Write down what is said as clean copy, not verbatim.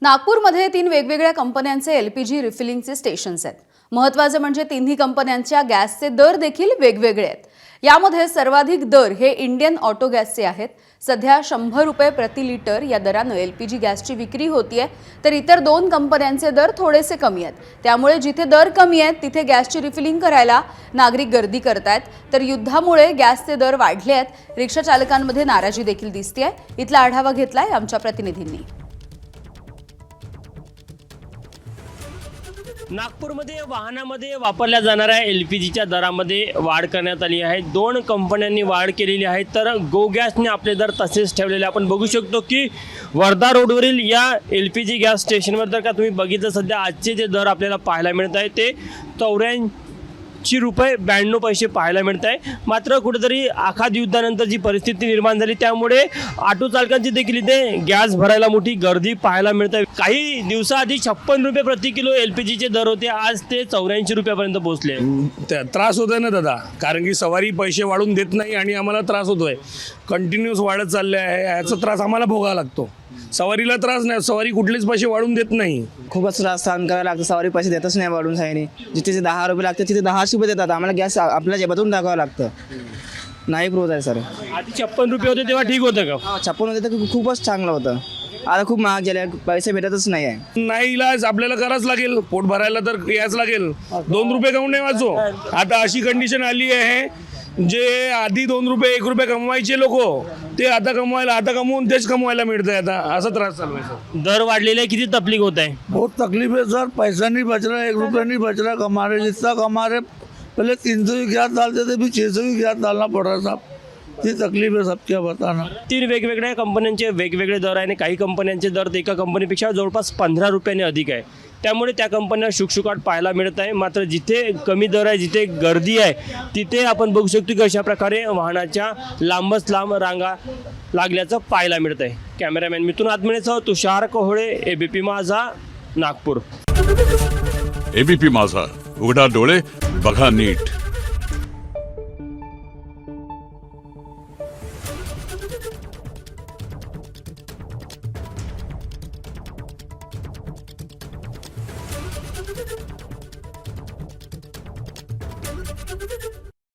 नागपूरमध्ये 3 वेगवेगळ्या कंपन्यांचे एलपीजी रिफिलिंगचे स्टेशन्स आहेत। महत्त्वाचे म्हणजे तिन्ही कंपन्यांच्या गॅसचे दर देखील वेगवेगळे आहेत। यामध्ये सर्वाधिक दर हे इंडियन ऑटो गॅसचे आहेत। सध्या 100 रुपये प्रति लिटर या दराने एलपीजी गॅसची विक्री होतीये, तर इतर 2 कंपन्यांचे दर थोडेसे कमी आहेत। त्यामुळे जिथे दर कमी आहेत तिथे गॅसची रिफिलिंग करायला नागरिक गर्दी करतायत, तर युद्धामुळे गॅसचे दर वाढले आहेत। रिक्षा चालकांमध्ये नाराजी देखील दिसतेय। इथला आढावा घेतलाय आमच्या प्रतिनिधींनी। नागपूरमध्ये वाहनामध्ये वापरल्या जाणाऱ्या एलपीजीच्या दरामध्ये वाढ करण्यात आली आहे। 2 कंपन्यांनी वाढ केलेली आहे, तर गो गॅसने आपले दर तसेच ठेवलेले आपण बघू शकतो की वर्धा रोडवरील या एलपीजी गॅस स्टेशनवर जर का तुम्ही बघितलं सध्या आजचे जे दर आपल्याला पाहायला मिळत आहे ते 84 रुपये 92 पैसे पाहायला मिळत आहे। मात्र कुठेतरी आखात युद्धानंतर जी परिस्थिती निर्माण झाली त्यामुळे ऑटो चालकांची देखील इथे गॅस भरायला मोठी गर्दी पाहायला मिळत आहे। काही दिवसाआधी 56 रुपये प्रति किलो एलपीजीचे दर होते, आज ते 84 रुपयापर्यंत पोहोचले। त्रास होतोय ना दादा, कारण की सवारी पैसे वाढून देत नाही आणि आम्हाला त्रास होतोय। कंटिन्यूस वाढत चालले आहे, याचा त्रास आम्हाला भोगावा लागतो। सवारीला त्रास नाही, सवारी कुठलेच पैसे वाढून देत नाही। खूपच त्रास सहन करायला लागतो। सवारी पैसे देतच नाही वाढून साईने। जिथे 10 रुपये लागते तिथे 10 रुपये देतात। आम्हाला गॅस आपल्या जेबातून टाकावं लागतं। नाही पुरवत आहे सर। आधी 56 रुपये होते तेव्हा ठीक होतं का? 56 होते तर खूपच चांगलं होतं। आता खूप महाग झाले, पैसे भेटतच नाही आहे। नाही इलाज, आपल्याला करावंच लागेल। पोट भरायला तर याच लागेल। 2 रुपये काऊन नाही वाचो। आता अशी कंडिशन आली आहे, जे आधी 2 रुपये 1 रुपये कमवायचे लोक ते आता कमवून तेच कमवायला मिळतंय। आता असा त्रास चालू आहे सर। दर वाढलेले किती तकलीफ होत आहे? बहुत तकलीफ है सर। पैसा नहीं बच रहा, 1 रुपया नहीं बच रहा। कमा रहे जितना कमा रहे, पहले 300 की गैस डालते थे, भी 600 की गैस डालना पड़ रहा साहब। ये तकलीफ है, सब क्या बताना। 3 वेगवेगळ्या कंपन्यांचे वेगवेगळे दर आहे आणि काही कंपन्यांचे दर एका कंपनीपेक्षा जवळपास 15 रुपयाने अधिक आहे। त्यामुळे त्या कंपन्या शुकशुकाट पाहायला मिळत आहे। मात्र जिथे कमी दर आहे, जिथे गर्दी आहे, तिथे आपण बघू शकतो की अशा प्रकारे वाहनाच्या लांबच लांब रांगा लागल्याचं पाहायला मिळत आहे। कॅमेरामॅन मिथुन आत्मनेसह तुषार कोहळे, एबीपी माझा, नागपूर। एबीपी माझा, उघडा डोळे बघा नीट।